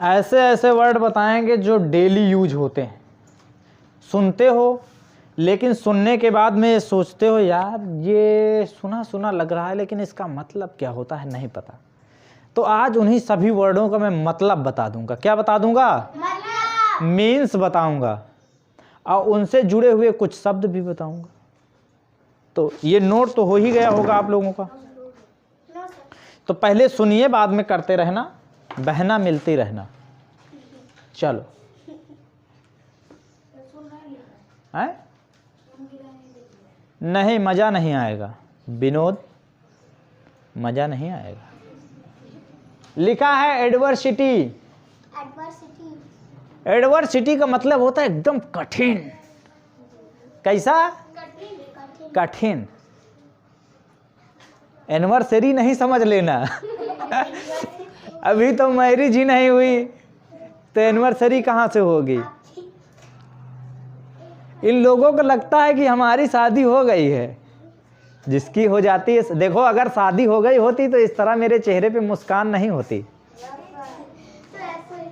ऐसे ऐसे वर्ड बताएंगे जो डेली यूज होते हैं, सुनते हो, लेकिन सुनने के बाद में सोचते हो यार ये सुना सुना लग रहा है, लेकिन इसका मतलब क्या होता है नहीं पता। तो आज उन्हीं सभी वर्डों का मैं मतलब बता दूंगा। क्या बता दूंगा? मतलब। मीन्स बताऊंगा, और उनसे जुड़े हुए कुछ शब्द भी बताऊंगा। तो ये नोट तो हो ही गया होगा आप लोगों का। तो पहले सुनिए, बाद में करते रहना, बहना मिलती रहना। चलो है? नहीं, मजा नहीं आएगा विनोद, मजा नहीं आएगा। लिखा है एडवर्सिटी। एडवर्सिटी का मतलब होता है एकदम कठिन। कैसा? कठिन। एनिवर्सरी नहीं समझ लेना अभी तो मैरिज ही नहीं हुई तो एनिवर्सरी कहाँ से होगी? इन लोगों को लगता है कि हमारी शादी हो गई है। जिसकी हो जाती है, देखो अगर शादी हो गई होती तो इस तरह मेरे चेहरे पे मुस्कान नहीं होती।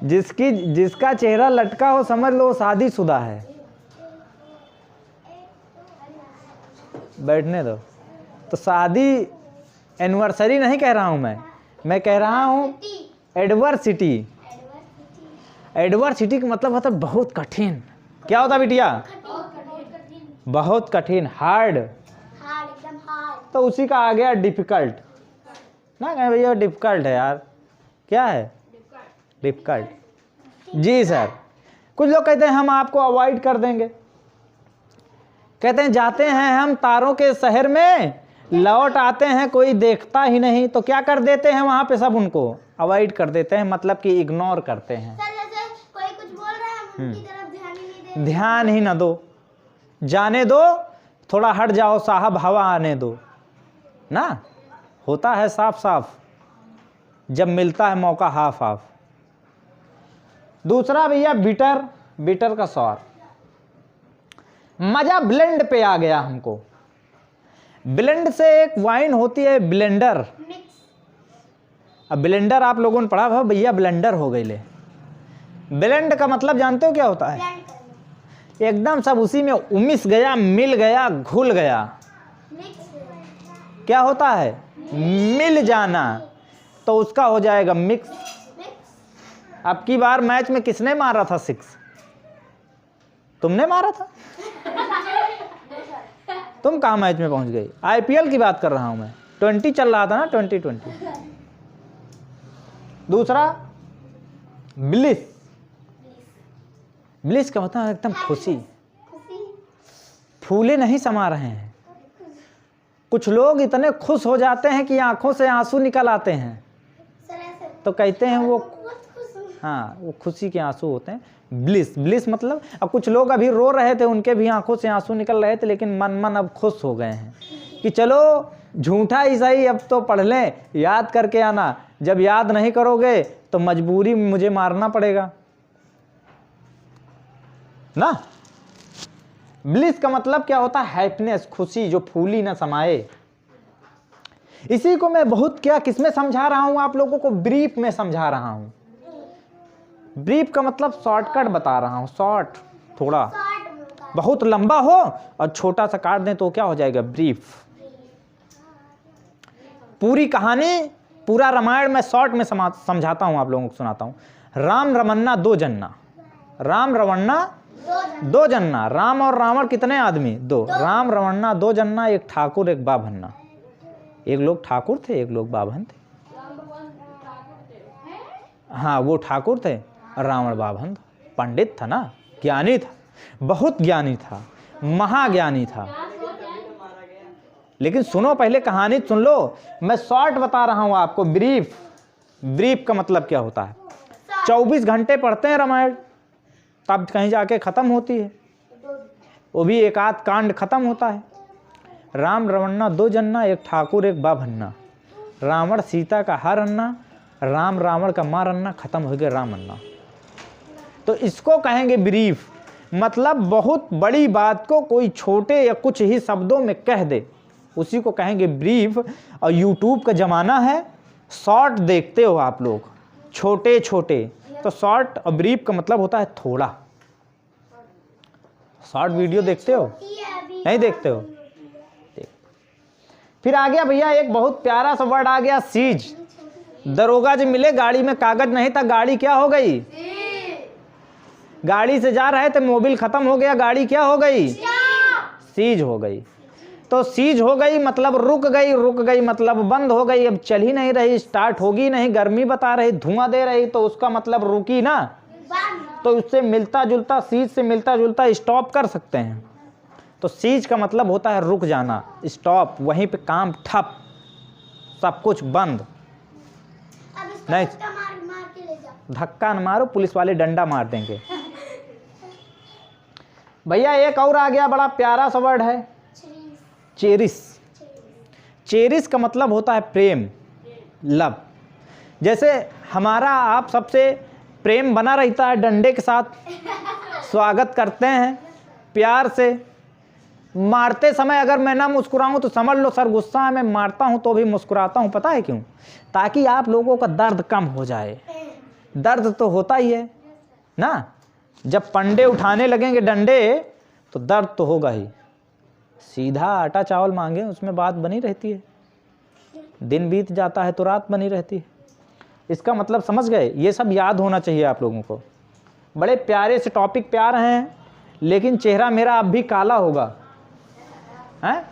जिसका चेहरा लटका हो समझ लो शादीशुदा है। बैठने दो। तो शादी, एनिवर्सरी नहीं कह रहा हूं मैं कह रहा हूं एडवर्सिटी। एडवर्सिटी का मतलब होता है बहुत कठिन। क्या होता बिटिया? बहुत कठिन, हार्ड। तो उसी का आ गया डिफिकल्ट ना। कहें भैया डिफिकल्ट है यार। क्या है? डिफिकल्ट। जी सर। कुछ लोग कहते हैं हम आपको अवॉइड कर देंगे। कहते हैं जाते हैं हम तारों के शहर में, लौट आते हैं कोई देखता ही नहीं। तो क्या कर देते हैं वहां पे? सब उनको अवॉइड कर देते हैं, मतलब कि इग्नोर करते हैं। कोई कुछ बोल रहा है हम उनकी तरफ ध्यान ही नहीं दे। ध्यान ही ना दो, जाने दो, थोड़ा हट जाओ साहब, हवा आने दो ना। होता है साफ साफ जब मिलता है मौका हाफ हाफ। दूसरा भैया बिटर। बिटर का सौर, मजा ब्लेंड पे आ गया हमको। ब्लेंड से एक वाइन होती है ब्लेंडर। अब ब्लेंडर आप लोगों ने पढ़ा था भैया, ब्लेंडर हो गई ले। ब्लेंड का मतलब जानते हो क्या होता है? एकदम सब उसी में उमिस गया, मिल गया, घुल गया। क्या होता है? मिल जाना। तो उसका हो जाएगा मिक्स। अब की बार मैच में किसने मारा था 6? तुमने मारा था? तुम कहाँ मैच में पहुंच गई? आईपीएल की बात कर रहा हूं मैं। 20 चल रहा था ना, 2020। दूसरा ब्लिस। ब्लिस का मतलब एकदम खुशी। फूले नहीं समा रहे हैं। कुछ लोग इतने खुश हो जाते हैं कि आंखों से आंसू निकल आते हैं। तो कहते हैं वो, हाँ, वो खुशी के आंसू होते हैं। ब्लिस। ब्लिस मतलब, अब कुछ लोग अभी रो रहे थे, उनके भी आंखों से आंसू निकल रहे थे, लेकिन मन अब खुश हो गए हैं कि चलो झूठा ही सही अब तो पढ़ लें, याद करके आना। जब याद नहीं करोगे तो मजबूरी में मुझे मारना पड़ेगा ना। ब्लिस का मतलब क्या होता है? हैप्पीनेस, खुशी जो फूली ना समाये। इसी को मैं बहुत क्या किसमें समझा रहा हूं आप लोगों को? ब्रीफ में समझा रहा हूं। ब्रीफ का मतलब शॉर्टकट बता रहा हूं। शॉर्ट, थोड़ा बहुत लंबा हो और छोटा सा काट दें तो क्या हो जाएगा? ब्रीफ। पूरी कहानी, पूरा रामायण मैं शॉर्ट में समझाता हूं, आप लोगों को सुनाता हूं। राम रमन्ना दो जन्ना। राम रमन्ना दो जन्ना। राम और रावण कितने आदमी? 2। राम रमन्ना दो जन्ना, एक ठाकुर एक बाभन्ना। एक लोग ठाकुर थे, एक लोग बाभन थे। हाँ, वो ठाकुर थे और रावण बाभन था। पंडित था ना, ज्ञानी था, बहुत ज्ञानी था, महाज्ञानी था। लेकिन सुनो, पहले कहानी सुन लो, मैं शॉर्ट बता रहा हूं आपको। ब्रीफ। ब्रीफ का मतलब क्या होता है? 24 घंटे पढ़ते हैं रामायण, तब कहीं जाके खत्म होती है, वो भी एक आध कांड खत्म होता है। राम रमन्ना दो जन्ना, एक ठाकुर एक बाभन्ना। रावण सीता का हार अन्ना, राम रावण का मार अन्ना, खत्म हो गया राम अन्ना। तो इसको कहेंगे ब्रीफ। मतलब बहुत बड़ी बात को कोई छोटे या कुछ ही शब्दों में कह दे, उसी को कहेंगे ब्रीफ। और यूट्यूब का ज़माना है, शॉर्ट देखते हो आप लोग, छोटे छोटे, तो शॉर्ट और ब्रीफ का मतलब होता है थोड़ा। शॉर्ट वीडियो देखते हो, नहीं देखते हो? फिर आ गया भैया एक बहुत प्यारा सा वर्ड आ गया, सीज। दरोगा जब मिले, गाड़ी में कागज नहीं था, गाड़ी क्या हो गई? गाड़ी से जा रहे थे, मोबिल खत्म हो गया, गाड़ी क्या हो गई? सीज हो गई। तो सीज हो गई मतलब रुक गई, रुक गई मतलब बंद हो गई, अब चल ही नहीं रही, स्टार्ट होगी नहीं, गर्मी बता रही, धुआं दे रही, तो उसका मतलब रुकी ना। तो उससे मिलता जुलता, सीज से मिलता जुलता स्टॉप कर सकते हैं। तो सीज का मतलब होता है रुक जाना, स्टॉप, वहीं पे काम ठप, सब कुछ बंद। नहीं, धक्का न मारो, पुलिस वाले डंडा मार देंगे। भैया एक और आ गया, बड़ा प्यारा सा वर्ड है, चेरिस। चेरिस का मतलब होता है प्रेम, लव। जैसे हमारा आप सबसे प्रेम बना रहता है, डंडे के साथ स्वागत करते हैं प्यार से। मारते समय अगर मैं ना मुस्कुराऊं तो समझ लो सर गुस्सा है, मैं मारता हूं तो भी मुस्कुराता हूं, पता है क्यों? ताकि आप लोगों का दर्द कम हो जाए। दर्द तो होता ही है ना, जब पंडे उठाने लगेंगे डंडे तो दर्द तो होगा ही। सीधा आटा चावल मांगे उसमें बात बनी रहती है, दिन बीत जाता है तो रात बनी रहती है। इसका मतलब समझ गए? ये सब याद होना चाहिए आप लोगों को। बड़े प्यारे से टॉपिक प्यार हैं, लेकिन चेहरा मेरा अब भी काला होगा हैं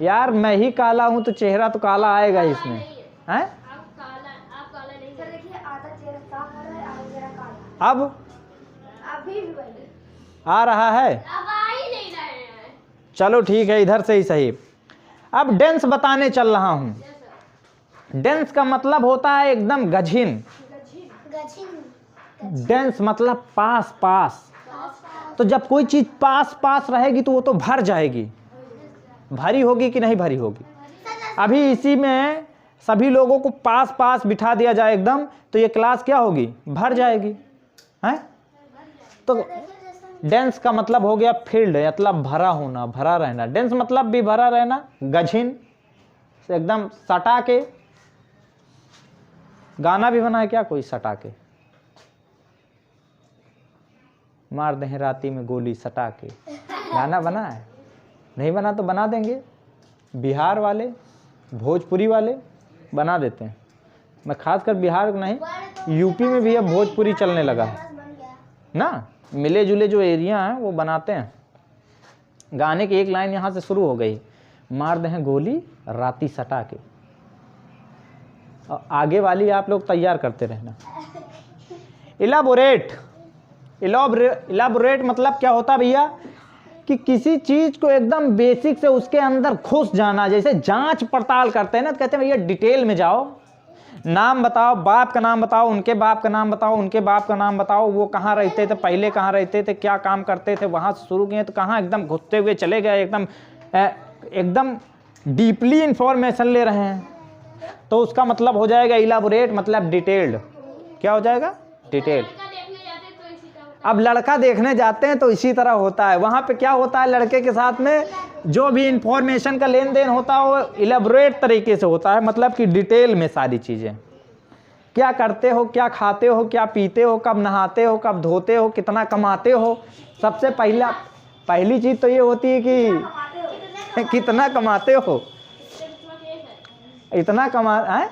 यार, मैं ही काला हूं तो चेहरा तो काला आएगा इसमें हैं। अब आ रहा है, चलो ठीक है, इधर से ही सही। अब डेंस बताने चल रहा हूं। डेंस का मतलब होता है एकदम गझिन। डेंस मतलब पास पास। तो जब कोई चीज पास पास रहेगी तो वो तो भर जाएगी। भारी होगी कि नहीं भारी होगी? अभी इसी में सभी लोगों को पास पास बिठा दिया जाए एकदम, तो ये क्लास क्या होगी? भर जाएगी हैं। तो डेंस का मतलब हो गया फील्ड, मतलब भरा होना, भरा रहना। डेंस मतलब भी भरा रहना, गझिन से एकदम सटा के। गाना भी बना है क्या कोई? सटा के मार दे राती में गोली सटा के, गाना बना है? नहीं बना तो बना देंगे। बिहार वाले, भोजपुरी वाले बना देते हैं। मैं खासकर बिहार नहीं, यूपी में भी अब भोजपुरी चलने लगा है ना। मिले जुले जो एरिया हैं वो बनाते हैं। गाने की एक लाइन यहाँ से शुरू हो गई, मार दे गोली राती सटा के, और आगे वाली आप लोग तैयार करते रहना। इलाबोरेट। इलाबोरेट मतलब क्या होता भैया? कि किसी चीज को एकदम बेसिक से उसके अंदर घुस जाना। जैसे जांच पड़ताल करते हैं ना, तो कहते हैं भैया डिटेल में जाओ, नाम बताओ, बाप का नाम बताओ, उनके बाप का नाम बताओ, उनके बाप का नाम बताओ, वो कहाँ रहते थे, पहले कहाँ रहते थे, क्या काम करते थे, वहां से शुरू किए तो कहाँ एकदम घुसते हुए चले गए, एकदम डीपली इंफॉर्मेशन ले रहे हैं। तो उसका मतलब हो जाएगा इलाबोरेट, मतलब डिटेल्ड। क्या हो जाएगा? डिटेल्ड। अब लड़का देखने जाते हैं तो इसी तरह होता है। वहाँ पे क्या होता है? लड़के के साथ में जो भी इंफॉर्मेशन का लेन देन होता है वो इलेबोरेट तरीके से होता है, मतलब कि डिटेल में सारी चीज़ें। क्या करते हो, क्या खाते हो, क्या पीते हो, कब नहाते हो, कब धोते हो, कितना कमाते हो। सबसे पहली चीज़ तो ये होती है कि कितना कमाते हो। इतना कमा है,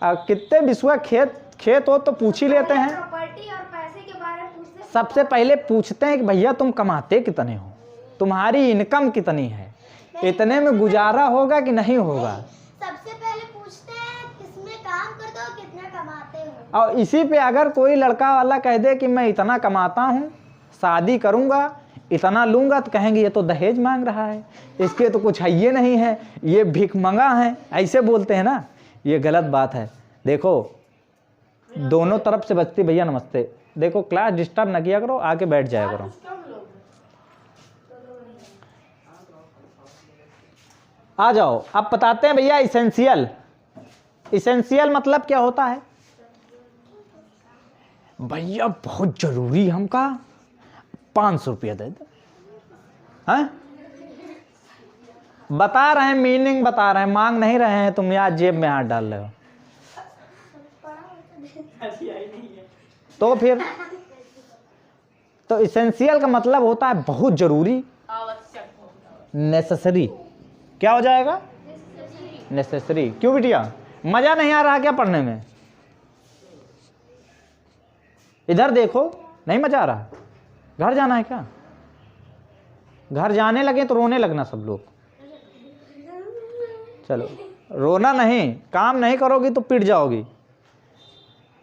कितने बिस्वा खेत हो तो पूछ ही लेते हैं। सबसे पहले पूछते हैं कि भैया तुम कमाते कितने हो, तुम्हारी इनकम कितनी है, इतने में गुजारा होगा कि नहीं होगा। सबसे पहले पूछते हैं किसमें काम करते हो, कितना कमाते हो। और इसी पे अगर कोई लड़का वाला कह दे कि मैं इतना कमाता हूँ, शादी करूँगा, इतना लूँगा, तो कहेंगे ये तो दहेज मांग रहा है, इसके तो कुछ है ये नहीं है, ये भिखमंगा है, ऐसे बोलते हैं ना। ये गलत बात है। देखो दोनों तरफ से बचती। भैया नमस्ते। देखो क्लास डिस्टर्ब ना किया करो, आके बैठ जाया करो। आ जाओ, अब बताते हैं भैया इसेंशियल। इसेंशियल मतलब क्या होता है? भैया बहुत जरूरी हमका 500 रुपया दे दो। हाँ बता रहे हैं, मीनिंग बता रहे हैं, मांग नहीं रहे हैं। तुम यार जेब में हाथ डाल रहे हो तो फिर तो इसेंशियल का मतलब होता है बहुत जरूरी, नेसेसरी। क्या हो जाएगा? नेसेसरी। क्यों बिटिया, मजा नहीं आ रहा क्या पढ़ने में? इधर देखो, नहीं मजा आ रहा? घर जाना है क्या? घर जाने लगे तो रोने लगना सब लोग। चलो रोना नहीं, काम नहीं करोगी तो पिट जाओगी।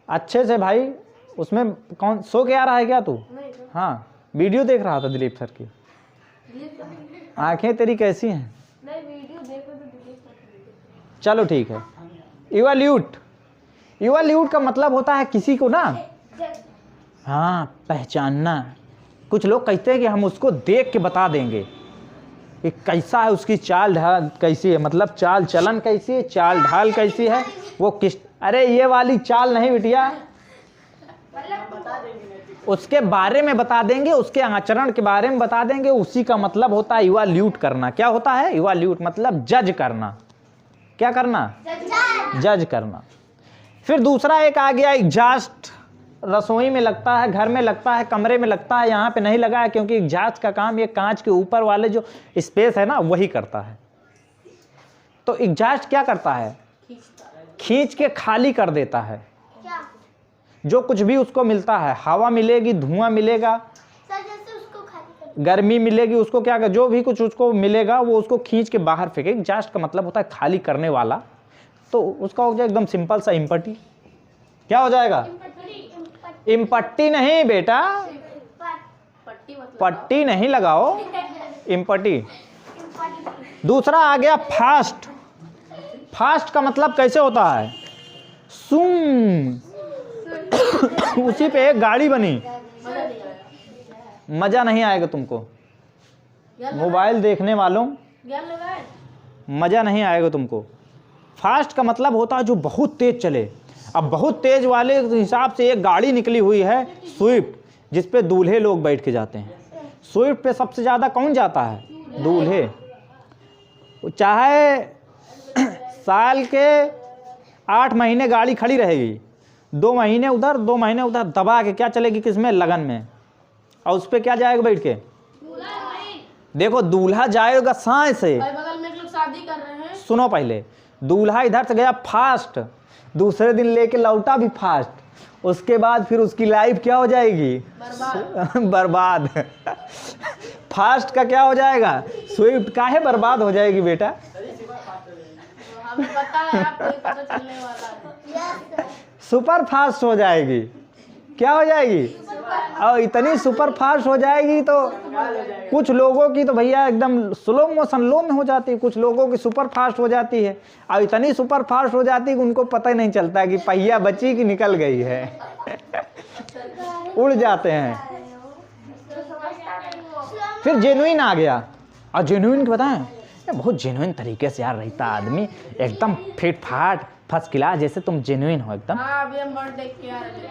अच्छे से भाई, उसमें कौन सो के आ रहा है क्या तू? हाँ, वीडियो देख रहा था दिलीप सर की। आंखें तेरी कैसी हैं? चलो ठीक है। इवैल्यूट, इवैल्यूट का मतलब होता है किसी को ना, हाँ, पहचानना। कुछ लोग कहते हैं कि हम उसको देख के बता देंगे कि कैसा है, उसकी चाल ढाल कैसी है, मतलब चाल चलन कैसी है, चाल ढाल कैसी है, वो किस, अरे ये वाली चाल नहीं बिटिया, उसके बारे में बता देंगे, उसके आचरण के बारे में बता देंगे। उसी का मतलब होता है इवैल्यूट करना। क्या होता है? इवैल्यूट मतलब जज करना। क्या करना? जज करना। फिर दूसरा एक आ गया एग्जॉस्ट। रसोई में लगता है, घर में लगता है, कमरे में लगता है, यहाँ पे नहीं लगा है क्योंकि एग्जॉस्ट का काम ये कांच के ऊपर वाले जो स्पेस है ना वही करता है। तो एग्जॉस्ट क्या करता है? खींच के खाली कर देता है। जो कुछ भी उसको मिलता है, हवा मिलेगी, धुआं मिलेगा, जैसे उसको खाली गर्मी मिलेगी, उसको क्या कर, जो भी कुछ उसको मिलेगा वो उसको खींच के बाहर फेंके। एग्जॉस्ट का मतलब होता है खाली करने वाला। तो उसका हो जाए एकदम सिंपल सा इम्पटी। क्या हो जाएगा? इम्पट्टी नहीं बेटा, पट्टी नहीं लगाओ, इम्पटी। दूसरा आ गया फास्ट। फास्ट का मतलब कैसे होता है? सुम। उसी पे एक गाड़ी बनी। मजा नहीं आएगा तुमको, मोबाइल देखने वालों, मजा नहीं आएगा तुमको। फास्ट का मतलब होता है जो बहुत तेज चले। अब बहुत तेज वाले हिसाब से एक गाड़ी निकली हुई है स्विफ्ट, जिस पे दूल्हे लोग बैठ के जाते हैं। स्विफ्ट पे सबसे ज़्यादा कौन जाता है? दूल्हे। चाहे साल के 8 महीने गाड़ी खड़ी रहेगी, 2 महीने उधर 2 महीने उधर दबा के क्या चलेगी? किसमें? लगन में। और उस पर क्या जाएगा बैठ के? देखो दूल्हा जाएगा साए से। बगल में लोग शादी कर रहे हैं। सुनो पहले, दूल्हा इधर से गया फास्ट, दूसरे दिन लेके लौटा भी फास्ट, उसके बाद फिर उसकी लाइफ क्या हो जाएगी? बर्बाद। फास्ट का क्या हो जाएगा? स्विफ्ट का है बर्बाद हो जाएगी बेटा। हमें पता है, आपको ही पता चलने वाला है। सुपर फास्ट हो जाएगी। क्या हो जाएगी? और इतनी सुपर फास्ट हो जाएगी तो कुछ लोगों की तो भैया एकदम स्लो मोशन लो में हो जाती है, कुछ लोगों की सुपर फास्ट हो जाती है। और इतनी सुपर फास्ट हो जाती है कि उनको पता ही नहीं चलता कि पहिया बची कि निकल गई है। उड़ जाते हैं। फिर जेन्युइन आ गया। और जेन्युइन के बताएं, बहुत जेन्युइन तरीके से यार रहता आदमी, एकदम फिट फाट फर्स्ट क्लास, जैसे तुम जेन्युइन हो एकदम। हाँ, अभी हम बर्थडे किया है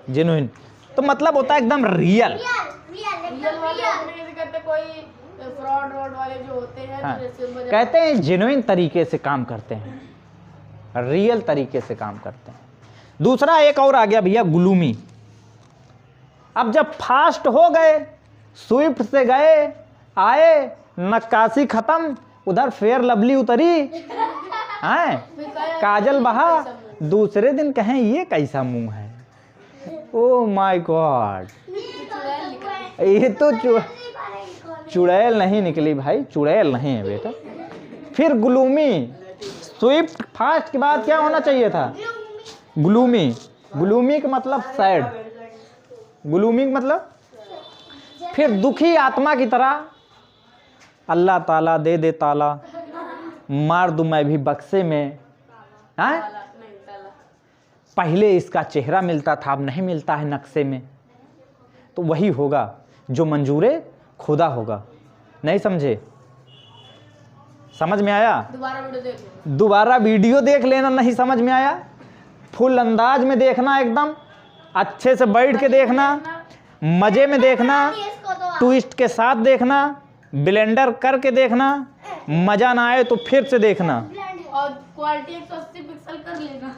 जेन्युइन तो मतलब होता है एकदम रियल। रियल वाले अपने कहते कोई फ्रॉड वाले जो होते हैं, हाँ, तो जैसे कहते हैं जेन्युइन तरीके से काम करते हैं, रियल तरीके से काम करते हैं। दूसरा एक और आ गया भैया, ग्लूमी। अब जब फास्ट हो गए, स्विफ्ट से गए आए, नक्काशी खत्म, उधर फेयर लवली उतरी हैं, काजल बहा, दूसरे दिन कहें ये कैसा मुंह है? ओ माय गॉड, ये तो चुड़ैल नहीं निकली भाई, चुड़ैल नहीं है बेटा। फिर ग्लूमी। स्विफ्ट फास्ट के बाद क्या होना चाहिए था? ग्लूमी। ग्लूमी का मतलब सैड, ग्लूमी का मतलब फिर दुखी आत्मा की तरह। अल्लाह ताला दे दे ताला, मार दूं मैं भी बक्से में। हाँ, पहले इसका चेहरा मिलता था, अब नहीं मिलता है नक्शे में। तो वही होगा जो मंजूरे खुदा होगा। नहीं समझे? समझ में आया? दोबारा वीडियो देख लेना। नहीं समझ में आया? फुल अंदाज में देखना, एकदम अच्छे से बैठ के देखना, मजे में देखना, ट्विस्ट के साथ देखना, ब्लेंडर करके देखना, मज़ा ना आए तो फिर से देखना। और क्वालिटी 180 पिक्सल कर लेना,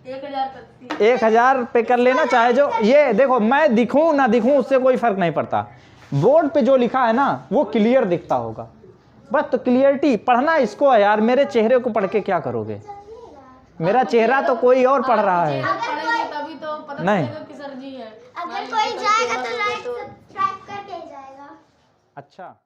1000 तक। 1000 पे कर लेना चाहे जो। ये देखो, मैं दिखूं ना दिखूं उससे कोई फर्क नहीं पड़ता, बोर्ड पे जो लिखा है ना वो क्लियर दिखता होगा बस। तो क्लियरिटी पढ़ना इसको है यार, मेरे चेहरे को पढ़ के क्या करोगे, मेरा चेहरा तो कोई और पढ़ रहा है। पढ़ेंगे तभी तो पता नहीं। चलेगा कि सर जी है। अगर कोई जाएगा तो लाइक सब्सक्राइब करके ही जाएगा। अच्छा।